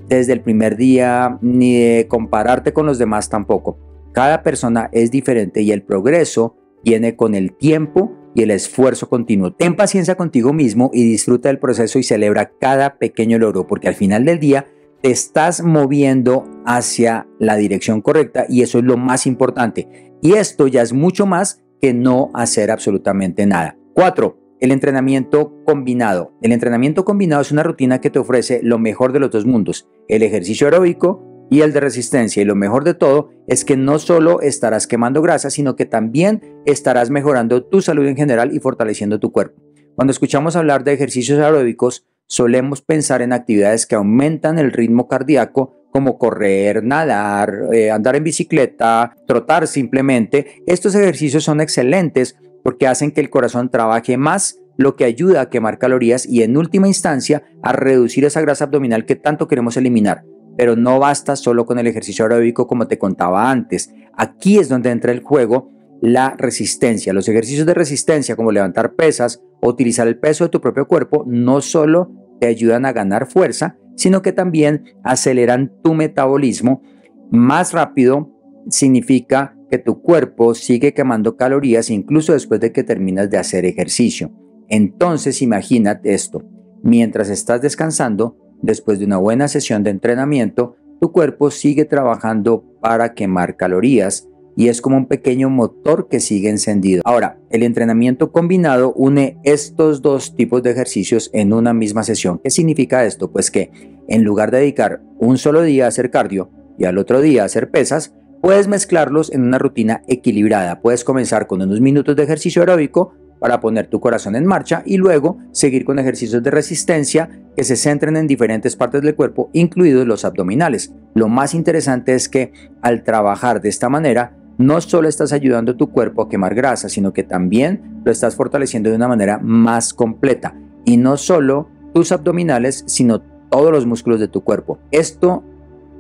desde el primer día, ni de compararte con los demás tampoco. Cada persona es diferente y el progreso viene con el tiempo y el esfuerzo continuo. Ten paciencia contigo mismo y disfruta del proceso y celebra cada pequeño logro, porque al final del día te estás moviendo hacia la dirección correcta y eso es lo más importante. Y esto ya es mucho más que no hacer absolutamente nada. 4. El entrenamiento combinado. El entrenamiento combinado es una rutina que te ofrece lo mejor de los dos mundos, el ejercicio aeróbico y el de resistencia. Y lo mejor de todo es que no solo estarás quemando grasa, sino que también estarás mejorando tu salud en general y fortaleciendo tu cuerpo. Cuando escuchamos hablar de ejercicios aeróbicos, solemos pensar en actividades que aumentan el ritmo cardíaco, como correr, nadar, andar en bicicleta, trotar simplemente. Estos ejercicios son excelentes porque hacen que el corazón trabaje más, lo que ayuda a quemar calorías y en última instancia a reducir esa grasa abdominal que tanto queremos eliminar. Pero no basta solo con el ejercicio aeróbico como te contaba antes. Aquí es donde entra el juego la resistencia. Los ejercicios de resistencia como levantar pesas o utilizar el peso de tu propio cuerpo no solo te ayudan a ganar fuerza, sino que también aceleran tu metabolismo más rápido. Significa que tu cuerpo sigue quemando calorías incluso después de que terminas de hacer ejercicio. Entonces imagínate esto, mientras estás descansando, después de una buena sesión de entrenamiento, tu cuerpo sigue trabajando para quemar calorías y es como un pequeño motor que sigue encendido. Ahora, el entrenamiento combinado une estos dos tipos de ejercicios en una misma sesión. ¿Qué significa esto? Pues que en lugar de dedicar un solo día a hacer cardio y al otro día a hacer pesas, puedes mezclarlos en una rutina equilibrada. Puedes comenzar con unos minutos de ejercicio aeróbico para poner tu corazón en marcha y luego seguir con ejercicios de resistencia que se centren en diferentes partes del cuerpo, incluidos los abdominales. Lo más interesante es que al trabajar de esta manera, no solo estás ayudando a tu cuerpo a quemar grasa, sino que también lo estás fortaleciendo de una manera más completa. Y no solo tus abdominales, sino todos los músculos de tu cuerpo. Esto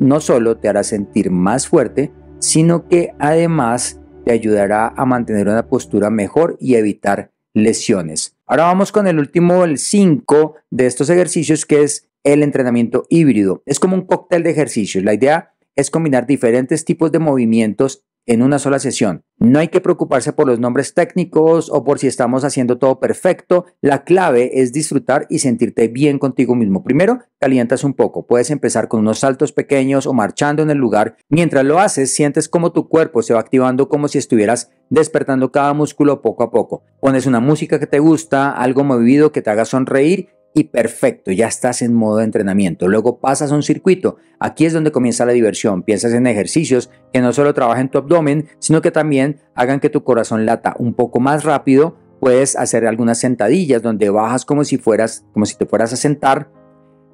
no solo te hará sentir más fuerte, sino que además te ayudará a mantener una postura mejor y evitar lesiones. Ahora vamos con el último, el 5 de estos ejercicios, que es el entrenamiento híbrido. Es como un cóctel de ejercicios. La idea es combinar diferentes tipos de movimientos en una sola sesión. No hay que preocuparse por los nombres técnicos o por si estamos haciendo todo perfecto. La clave es disfrutar y sentirte bien contigo mismo. Primero, calientas un poco. Puedes empezar con unos saltos pequeños o marchando en el lugar. Mientras lo haces, sientes cómo tu cuerpo se va activando, como si estuvieras despertando cada músculo poco a poco. Pones una música que te gusta, algo movido que te haga sonreír y perfecto, ya estás en modo de entrenamiento. Luego pasas a un circuito. Aquí es donde comienza la diversión. Piensas en ejercicios que no solo trabajen tu abdomen, sino que también hagan que tu corazón lata un poco más rápido. Puedes hacer algunas sentadillas donde bajas como si te fueras a sentar,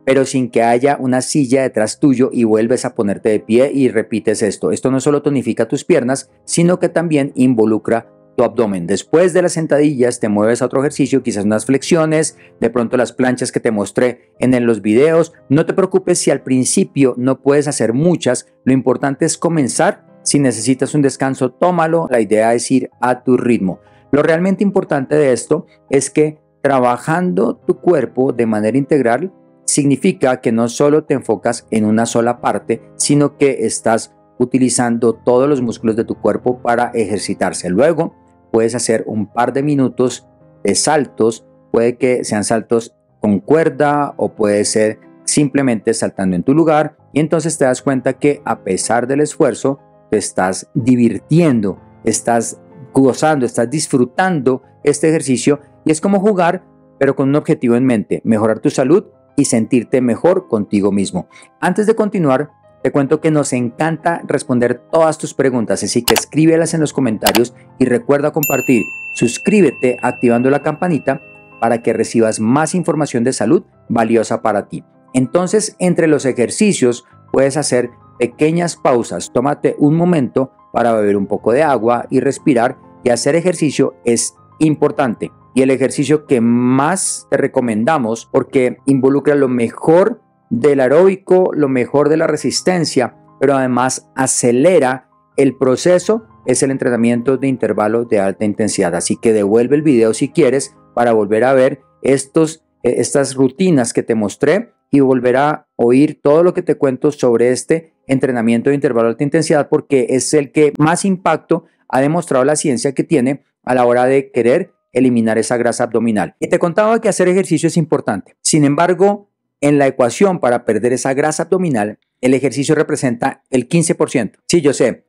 pero sin que haya una silla detrás tuyo, y vuelves a ponerte de pie y repites esto. Esto no solo tonifica tus piernas, sino que también involucra tu abdomen. Después de las sentadillas te mueves a otro ejercicio, quizás unas flexiones, de pronto las planchas que te mostré en los videos. No te preocupes si al principio no puedes hacer muchas, lo importante es comenzar. Si necesitas un descanso, tómalo. La idea es ir a tu ritmo. Lo realmente importante de esto es que trabajando tu cuerpo de manera integral significa que no solo te enfocas en una sola parte, sino que estás utilizando todos los músculos de tu cuerpo para ejercitarse. Luego puedes hacer un par de minutos de saltos, puede que sean saltos con cuerda o puede ser simplemente saltando en tu lugar, y entonces te das cuenta que a pesar del esfuerzo te estás divirtiendo, estás gozando, estás disfrutando este ejercicio, y es como jugar pero con un objetivo en mente: mejorar tu salud y sentirte mejor contigo mismo. Antes de continuar, te cuento que nos encanta responder todas tus preguntas, así que escríbelas en los comentarios y recuerda compartir. Suscríbete activando la campanita para que recibas más información de salud valiosa para ti. Entonces, entre los ejercicios puedes hacer pequeñas pausas. Tómate un momento para beber un poco de agua y respirar, y hacer ejercicio es importante. Y el ejercicio que más te recomendamos, porque involucra lo mejor del aeróbico, lo mejor de la resistencia, pero además acelera el proceso, es el entrenamiento de intervalos de alta intensidad. Así que devuelve el video si quieres para volver a ver estas rutinas que te mostré y volver a oír todo lo que te cuento sobre este entrenamiento de intervalo de alta intensidad, porque es el que más impacto ha demostrado la ciencia que tiene a la hora de querer eliminar esa grasa abdominal. Y te contaba que hacer ejercicio es importante. Sin embargo, en la ecuación para perder esa grasa abdominal, el ejercicio representa el 15%. Sí, yo sé,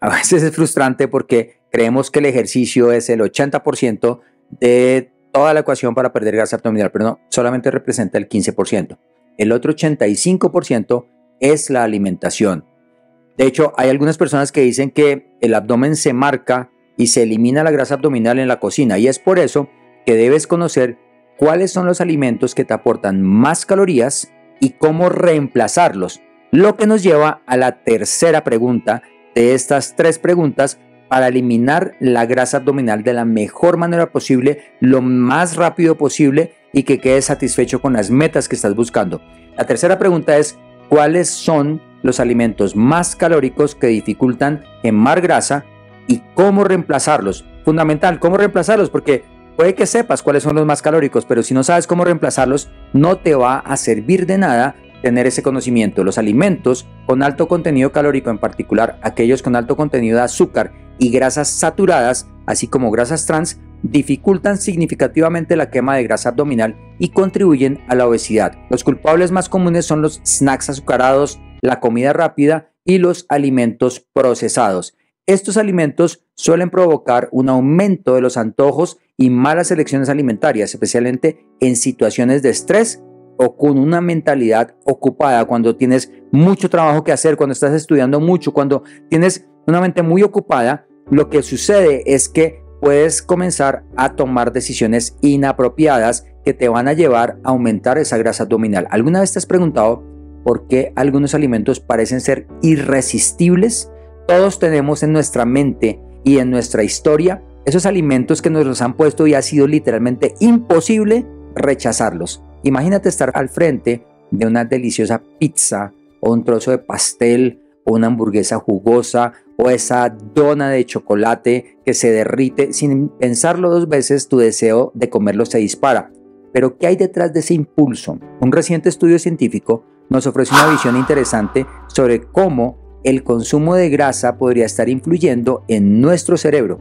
a veces es frustrante porque creemos que el ejercicio es el 80% de toda la ecuación para perder grasa abdominal, pero no, solamente representa el 15%. El otro 85% es la alimentación. De hecho, hay algunas personas que dicen que el abdomen se marca y se elimina la grasa abdominal en la cocina, y es por eso que debes conocer cuáles son los alimentos que te aportan más calorías y cómo reemplazarlos. Lo que nos lleva a la tercera pregunta de estas 3 preguntas para eliminar la grasa abdominal de la mejor manera posible, lo más rápido posible, y que quedes satisfecho con las metas que estás buscando. La tercera pregunta es: ¿cuáles son los alimentos más calóricos que dificultan quemar grasa y cómo reemplazarlos? Fundamental, ¿cómo reemplazarlos? Porque puede que sepas cuáles son los más calóricos, pero si no sabes cómo reemplazarlos, no te va a servir de nada tener ese conocimiento. Los alimentos con alto contenido calórico, en particular aquellos con alto contenido de azúcar y grasas saturadas, así como grasas trans, dificultan significativamente la quema de grasa abdominal y contribuyen a la obesidad. Los culpables más comunes son los snacks azucarados, la comida rápida y los alimentos procesados. Estos alimentos suelen provocar un aumento de los antojos y malas elecciones alimentarias, especialmente en situaciones de estrés o con una mentalidad ocupada, cuando tienes mucho trabajo que hacer, cuando estás estudiando mucho, cuando tienes una mente muy ocupada. Lo que sucede es que puedes comenzar a tomar decisiones inapropiadas que te van a llevar a aumentar esa grasa abdominal. ¿Alguna vez te has preguntado por qué algunos alimentos parecen ser irresistibles? Todos tenemos en nuestra mente y en nuestra historia esos alimentos que nos los han puesto y ha sido literalmente imposible rechazarlos. Imagínate estar al frente de una deliciosa pizza o un trozo de pastel o una hamburguesa jugosa o esa dona de chocolate que se derrite. Sin pensarlo dos veces, tu deseo de comerlo se dispara. Pero ¿qué hay detrás de ese impulso? Un reciente estudio científico nos ofrece una visión interesante sobre cómo el consumo de grasa podría estar influyendo en nuestro cerebro,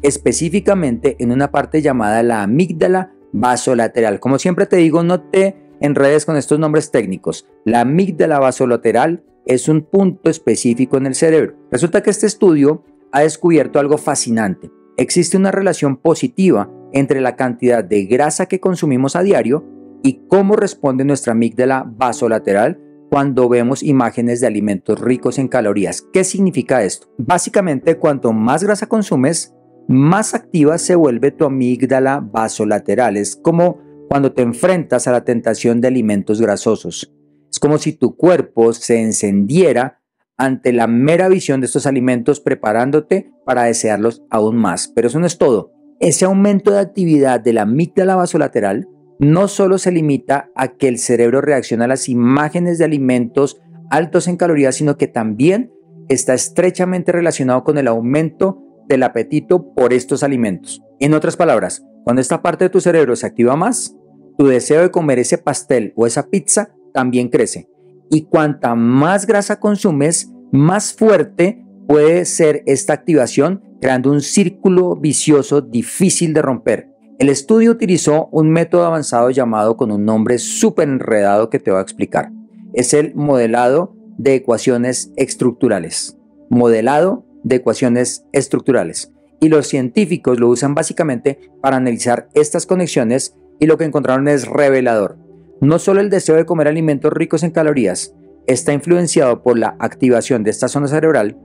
específicamente en una parte llamada la amígdala basolateral. Como siempre te digo, no te enredes con estos nombres técnicos. La amígdala basolateral es un punto específico en el cerebro. Resulta que este estudio ha descubierto algo fascinante. Existe una relación positiva entre la cantidad de grasa que consumimos a diario y cómo responde nuestra amígdala basolateral cuando vemos imágenes de alimentos ricos en calorías. ¿Qué significa esto? Básicamente, cuanto más grasa consumes, más activa se vuelve tu amígdala basolateral. Es como cuando te enfrentas a la tentación de alimentos grasosos. Es como si tu cuerpo se encendiera ante la mera visión de estos alimentos, preparándote para desearlos aún más. Pero eso no es todo. Ese aumento de actividad de la amígdala basolateral no solo se limita a que el cerebro reaccione a las imágenes de alimentos altos en calorías, sino que también está estrechamente relacionado con el aumento del apetito por estos alimentos. En otras palabras, cuando esta parte de tu cerebro se activa más, tu deseo de comer ese pastel o esa pizza también crece. Y cuanta más grasa consumes, más fuerte puede ser esta activación, creando un círculo vicioso difícil de romper. El estudio utilizó un método avanzado llamado con un nombre súper enredado que te voy a explicar. Es el modelado de ecuaciones estructurales. Modelado de ecuaciones estructurales. Y los científicos lo usan básicamente para analizar estas conexiones y lo que encontraron es revelador. No solo el deseo de comer alimentos ricos en calorías está influenciado por la activación de esta zona cerebral,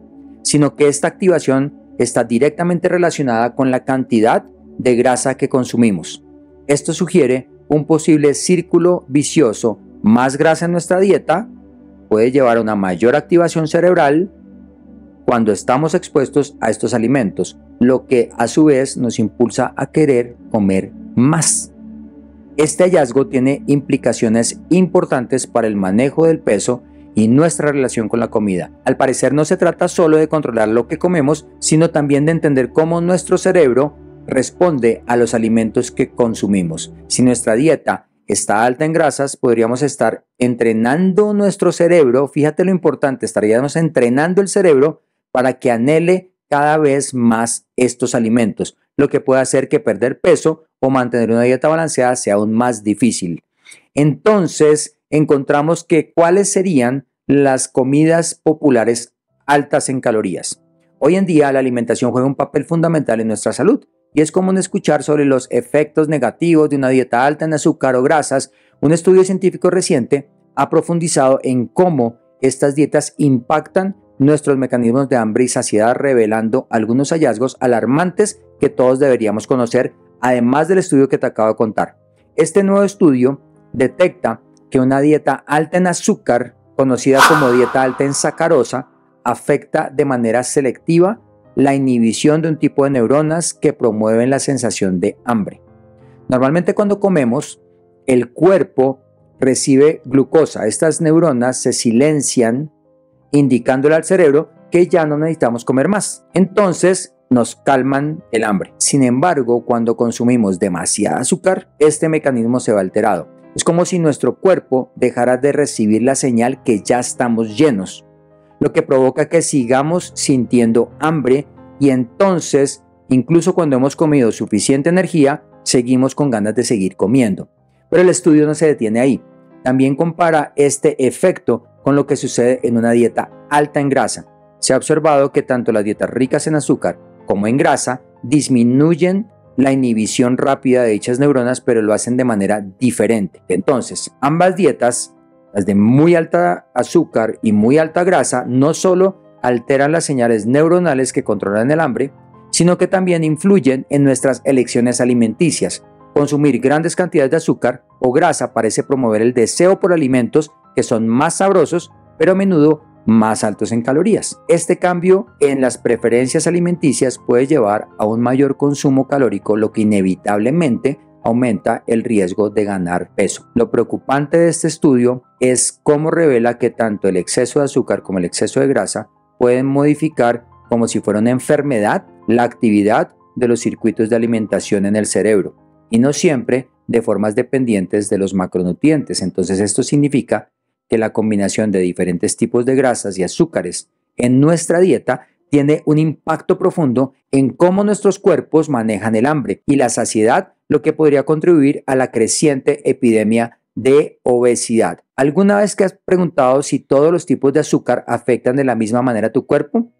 sino que esta activación está directamente relacionada con la cantidad de grasa que consumimos. Esto sugiere un posible círculo vicioso. Más grasa en nuestra dieta puede llevar a una mayor activación cerebral cuando estamos expuestos a estos alimentos, lo que a su vez nos impulsa a querer comer más. Este hallazgo tiene implicaciones importantes para el manejo del peso y nuestra relación con la comida. Al parecer no se trata solo de controlar lo que comemos, sino también de entender cómo nuestro cerebro responde a los alimentos que consumimos. Si nuestra dieta está alta en grasas, podríamos estar entrenando nuestro cerebro. Fíjate lo importante, estaríamos entrenando el cerebro para que anhele cada vez más estos alimentos, lo que puede hacer que perder peso o mantener una dieta balanceada sea aún más difícil. Entonces, encontramos que cuáles serían las comidas populares altas en calorías. Hoy en día, la alimentación juega un papel fundamental en nuestra salud y es común escuchar sobre los efectos negativos de una dieta alta en azúcar o grasas. Un estudio científico reciente ha profundizado en cómo estas dietas impactan nuestros mecanismos de hambre y saciedad, revelando algunos hallazgos alarmantes que todos deberíamos conocer, además del estudio que te acabo de contar. Este nuevo estudio detecta que una dieta alta en azúcar, conocida como dieta alta en sacarosa, afecta de manera selectiva la inhibición de un tipo de neuronas que promueven la sensación de hambre. Normalmente cuando comemos, el cuerpo recibe glucosa. Estas neuronas se silencian, indicándole al cerebro que ya no necesitamos comer más. Entonces nos calman el hambre. Sin embargo, cuando consumimos demasiada azúcar, este mecanismo se va alterado. Es como si nuestro cuerpo dejara de recibir la señal que ya estamos llenos, lo que provoca que sigamos sintiendo hambre y entonces, incluso cuando hemos comido suficiente energía, seguimos con ganas de seguir comiendo. Pero el estudio no se detiene ahí. También compara este efecto con lo que sucede en una dieta alta en grasa. Se ha observado que tanto las dietas ricas en azúcar como en grasa disminuyen la inhibición rápida de dichas neuronas, pero lo hacen de manera diferente. Entonces, ambas dietas, las de muy alta azúcar y muy alta grasa, no solo alteran las señales neuronales que controlan el hambre, sino que también influyen en nuestras elecciones alimenticias. Consumir grandes cantidades de azúcar o grasa parece promover el deseo por alimentos que son más sabrosos, pero a menudo más altos en calorías. Este cambio en las preferencias alimenticias puede llevar a un mayor consumo calórico, lo que inevitablemente aumenta el riesgo de ganar peso. Lo preocupante de este estudio es cómo revela que tanto el exceso de azúcar como el exceso de grasa pueden modificar, como si fuera una enfermedad, la actividad de los circuitos de alimentación en el cerebro, y no siempre de formas dependientes de los macronutrientes. Entonces esto significa que la combinación de diferentes tipos de grasas y azúcares en nuestra dieta tiene un impacto profundo en cómo nuestros cuerpos manejan el hambre y la saciedad, lo que podría contribuir a la creciente epidemia de obesidad. ¿Alguna vez te has preguntado si todos los tipos de azúcar afectan de la misma manera a tu cuerpo?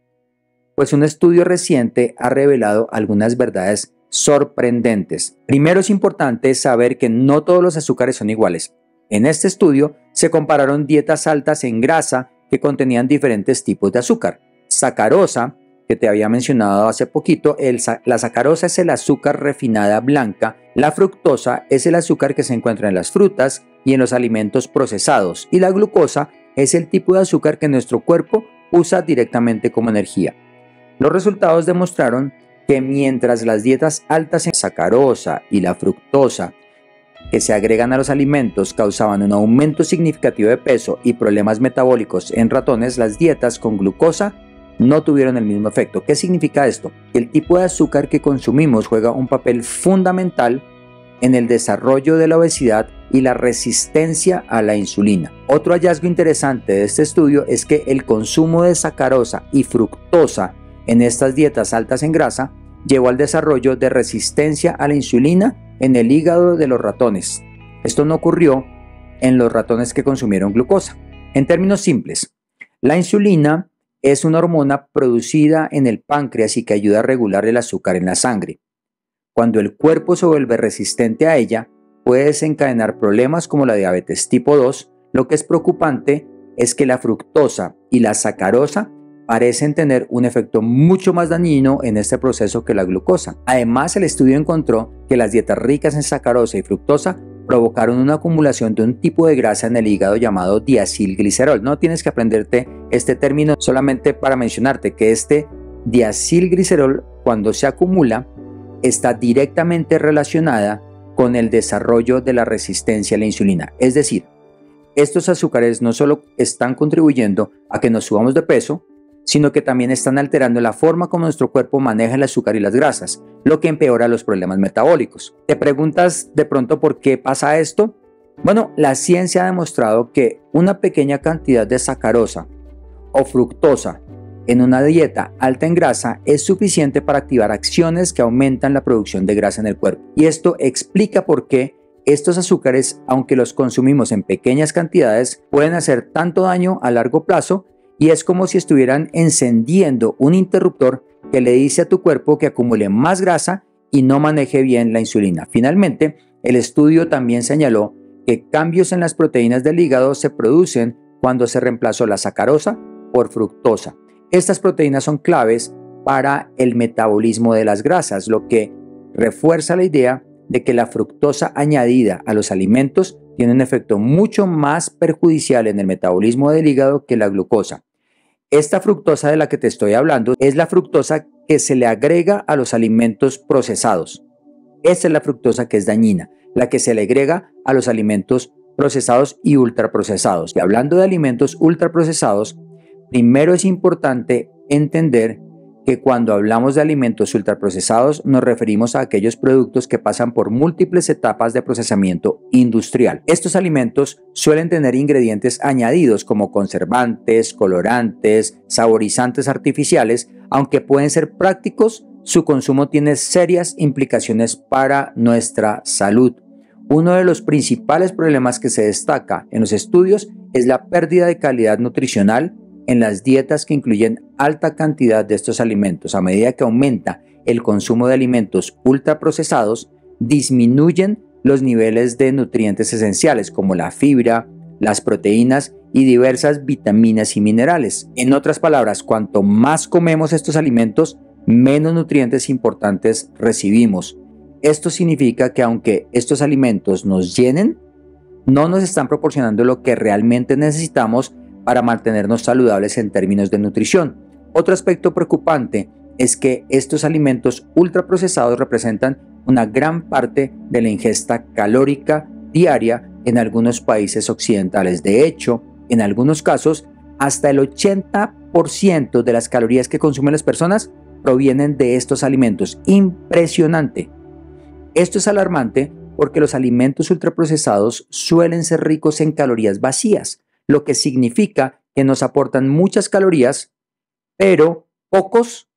Pues un estudio reciente ha revelado algunas verdades sorprendentes. Primero, es importante saber que no todos los azúcares son iguales. En este estudio se compararon dietas altas en grasa que contenían diferentes tipos de azúcar. Sacarosa, que te había mencionado hace poquito, la sacarosa es el azúcar refinada blanca, la fructosa es el azúcar que se encuentra en las frutas y en los alimentos procesados, y la glucosa es el tipo de azúcar que nuestro cuerpo usa directamente como energía. Los resultados demostraron que mientras las dietas altas en sacarosa y la fructosa que se agregan a los alimentos causaban un aumento significativo de peso y problemas metabólicos en ratones, las dietas con glucosa no tuvieron el mismo efecto. ¿Qué significa esto? Que el tipo de azúcar que consumimos juega un papel fundamental en el desarrollo de la obesidad y la resistencia a la insulina. Otro hallazgo interesante de este estudio es que el consumo de sacarosa y fructosa en estas dietas altas en grasa llevó al desarrollo de resistencia a la insulina en el hígado de los ratones. Esto no ocurrió en los ratones que consumieron glucosa. En términos simples, la insulina es una hormona producida en el páncreas y que ayuda a regular el azúcar en la sangre. Cuando el cuerpo se vuelve resistente a ella, puede desencadenar problemas como la diabetes tipo 2. Lo que es preocupante es que la fructosa y la sacarosa parecen tener un efecto mucho más dañino en este proceso que la glucosa. Además, el estudio encontró que las dietas ricas en sacarosa y fructosa provocaron una acumulación de un tipo de grasa en el hígado llamado diacilglicerol. No tienes que aprenderte este término solamente para mencionarte que este diacilglicerol, cuando se acumula, está directamente relacionada con el desarrollo de la resistencia a la insulina. Es decir, estos azúcares no solo están contribuyendo a que nos subamos de peso, sino que también están alterando la forma como nuestro cuerpo maneja el azúcar y las grasas, lo que empeora los problemas metabólicos. ¿Te preguntas de pronto por qué pasa esto? Bueno, la ciencia ha demostrado que una pequeña cantidad de sacarosa o fructosa en una dieta alta en grasa es suficiente para activar acciones que aumentan la producción de grasa en el cuerpo. Y esto explica por qué estos azúcares, aunque los consumimos en pequeñas cantidades, pueden hacer tanto daño a largo plazo, y es como si estuvieran encendiendo un interruptor que le dice a tu cuerpo que acumule más grasa y no maneje bien la insulina. Finalmente, el estudio también señaló que cambios en las proteínas del hígado se producen cuando se reemplazó la sacarosa por fructosa. Estas proteínas son claves para el metabolismo de las grasas, lo que refuerza la idea de que la fructosa añadida a los alimentos tiene un efecto mucho más perjudicial en el metabolismo del hígado que la glucosa. Esta fructosa de la que te estoy hablando es la fructosa que se le agrega a los alimentos procesados. Esta es la fructosa que es dañina, la que se le agrega a los alimentos procesados y ultraprocesados. Y hablando de alimentos ultraprocesados, primero es importante entender que cuando hablamos de alimentos ultraprocesados nos referimos a aquellos productos que pasan por múltiples etapas de procesamiento industrial. Estos alimentos suelen tener ingredientes añadidos como conservantes, colorantes, saborizantes artificiales. Aunque pueden ser prácticos, su consumo tiene serias implicaciones para nuestra salud. Uno de los principales problemas que se destaca en los estudios es la pérdida de calidad nutricional en las dietas que incluyen alta cantidad de estos alimentos. A medida que aumenta el consumo de alimentos ultraprocesados, disminuyen los niveles de nutrientes esenciales como la fibra, las proteínas y diversas vitaminas y minerales. En otras palabras, cuanto más comemos estos alimentos, menos nutrientes importantes recibimos. Esto significa que aunque estos alimentos nos llenen, no nos están proporcionando lo que realmente necesitamos para mantenernos saludables en términos de nutrición. Otro aspecto preocupante es que estos alimentos ultraprocesados representan una gran parte de la ingesta calórica diaria en algunos países occidentales. De hecho, en algunos casos, hasta el 80% de las calorías que consumen las personas provienen de estos alimentos. Impresionante. Esto es alarmante porque los alimentos ultraprocesados suelen ser ricos en calorías vacías, lo que significa que nos aportan muchas calorías, pero pocos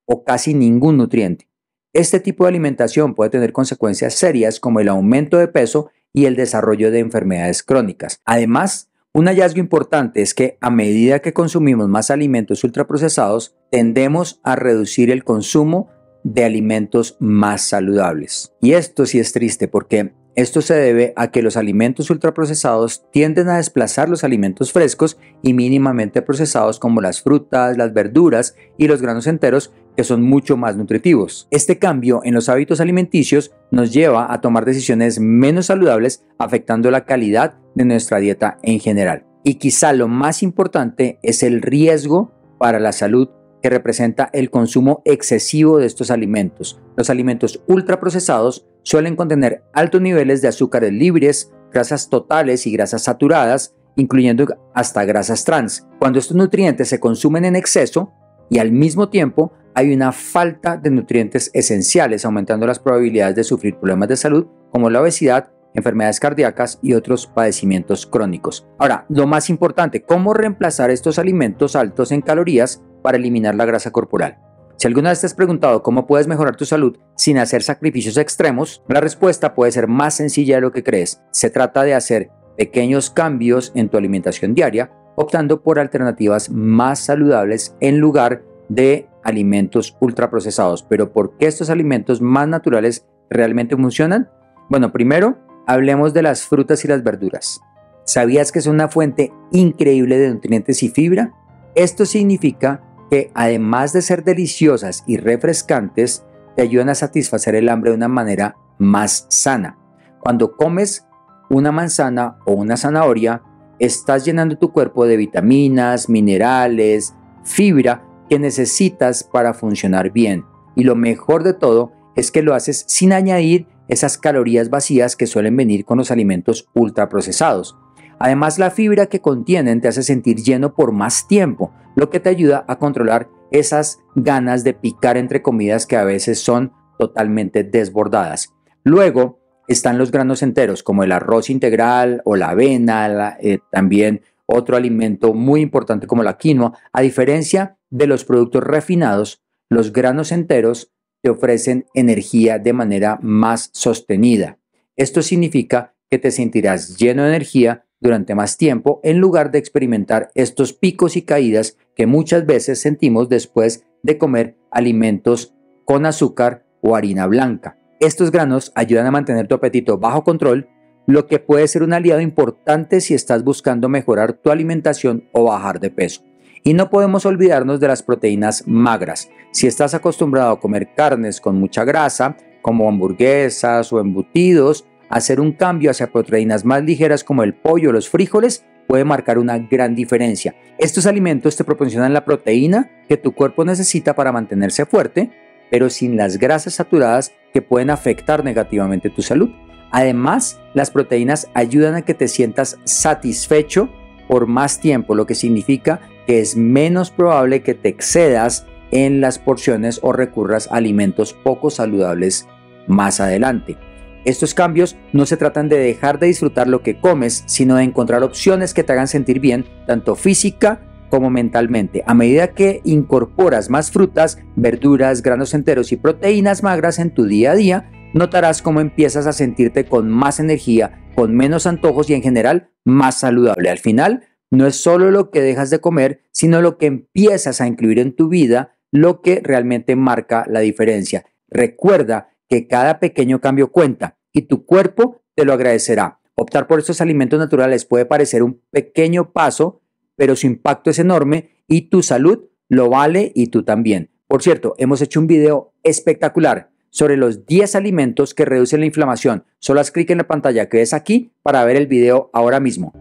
o casi ningún nutriente. Este tipo de alimentación puede tener consecuencias serias como el aumento de peso y el desarrollo de enfermedades crónicas. Además, un hallazgo importante es que a medida que consumimos más alimentos ultraprocesados, tendemos a reducir el consumo de alimentos más saludables. Y esto sí es triste porque esto se debe a que los alimentos ultraprocesados tienden a desplazar los alimentos frescos y mínimamente procesados como las frutas, las verduras y los granos enteros, que son mucho más nutritivos. Este cambio en los hábitos alimenticios nos lleva a tomar decisiones menos saludables, afectando la calidad de nuestra dieta en general. Y quizá lo más importante es el riesgo para la salud que representa el consumo excesivo de estos alimentos. Los alimentos ultraprocesados suelen contener altos niveles de azúcares libres, grasas totales y grasas saturadas, incluyendo hasta grasas trans. Cuando estos nutrientes se consumen en exceso y al mismo tiempo hay una falta de nutrientes esenciales, aumentando las probabilidades de sufrir problemas de salud como la obesidad, enfermedades cardíacas y otros padecimientos crónicos. Ahora, lo más importante, ¿cómo reemplazar estos alimentos altos en calorías para eliminar la grasa corporal? Si alguna vez te has preguntado cómo puedes mejorar tu salud sin hacer sacrificios extremos, la respuesta puede ser más sencilla de lo que crees. Se trata de hacer pequeños cambios en tu alimentación diaria, optando por alternativas más saludables en lugar de alimentos ultraprocesados. Pero ¿por qué estos alimentos más naturales realmente funcionan? Bueno, primero, hablemos de las frutas y las verduras. ¿Sabías que son una fuente increíble de nutrientes y fibra? Esto significa que además de ser deliciosas y refrescantes, te ayudan a satisfacer el hambre de una manera más sana. Cuando comes una manzana o una zanahoria, estás llenando tu cuerpo de vitaminas, minerales, fibra que necesitas para funcionar bien. Y lo mejor de todo es que lo haces sin añadir esas calorías vacías que suelen venir con los alimentos ultraprocesados. Además, la fibra que contienen te hace sentir lleno por más tiempo, lo que te ayuda a controlar esas ganas de picar entre comidas que a veces son totalmente desbordadas. Luego están los granos enteros, como el arroz integral o la avena, también otro alimento muy importante como la quinoa. A diferencia de los productos refinados, los granos enteros te ofrecen energía de manera más sostenida. Esto significa que te sentirás lleno de energía durante más tiempo en lugar de experimentar estos picos y caídas que muchas veces sentimos después de comer alimentos con azúcar o harina blanca. Estos granos ayudan a mantener tu apetito bajo control, lo que puede ser un aliado importante si estás buscando mejorar tu alimentación o bajar de peso. Y no podemos olvidarnos de las proteínas magras. Si estás acostumbrado a comer carnes con mucha grasa, como hamburguesas o embutidos, hacer un cambio hacia proteínas más ligeras como el pollo o los frijoles puede marcar una gran diferencia. Estos alimentos te proporcionan la proteína que tu cuerpo necesita para mantenerse fuerte, pero sin las grasas saturadas que pueden afectar negativamente tu salud. Además, las proteínas ayudan a que te sientas satisfecho por más tiempo, lo que significa que es menos probable que te excedas en las porciones o recurras a alimentos poco saludables más adelante. Estos cambios no se tratan de dejar de disfrutar lo que comes, sino de encontrar opciones que te hagan sentir bien, tanto física como mentalmente. A medida que incorporas más frutas, verduras, granos enteros y proteínas magras en tu día a día, notarás cómo empiezas a sentirte con más energía, con menos antojos y en general más saludable. Al final, no es solo lo que dejas de comer, sino lo que empiezas a incluir en tu vida, lo que realmente marca la diferencia. Recuerda que cada pequeño cambio cuenta y tu cuerpo te lo agradecerá. Optar por estos alimentos naturales puede parecer un pequeño paso, pero su impacto es enorme y tu salud lo vale y tú también. Por cierto, hemos hecho un video espectacular sobre los 10 alimentos que reducen la inflamación. Solo haz clic en la pantalla que ves aquí para ver el video ahora mismo.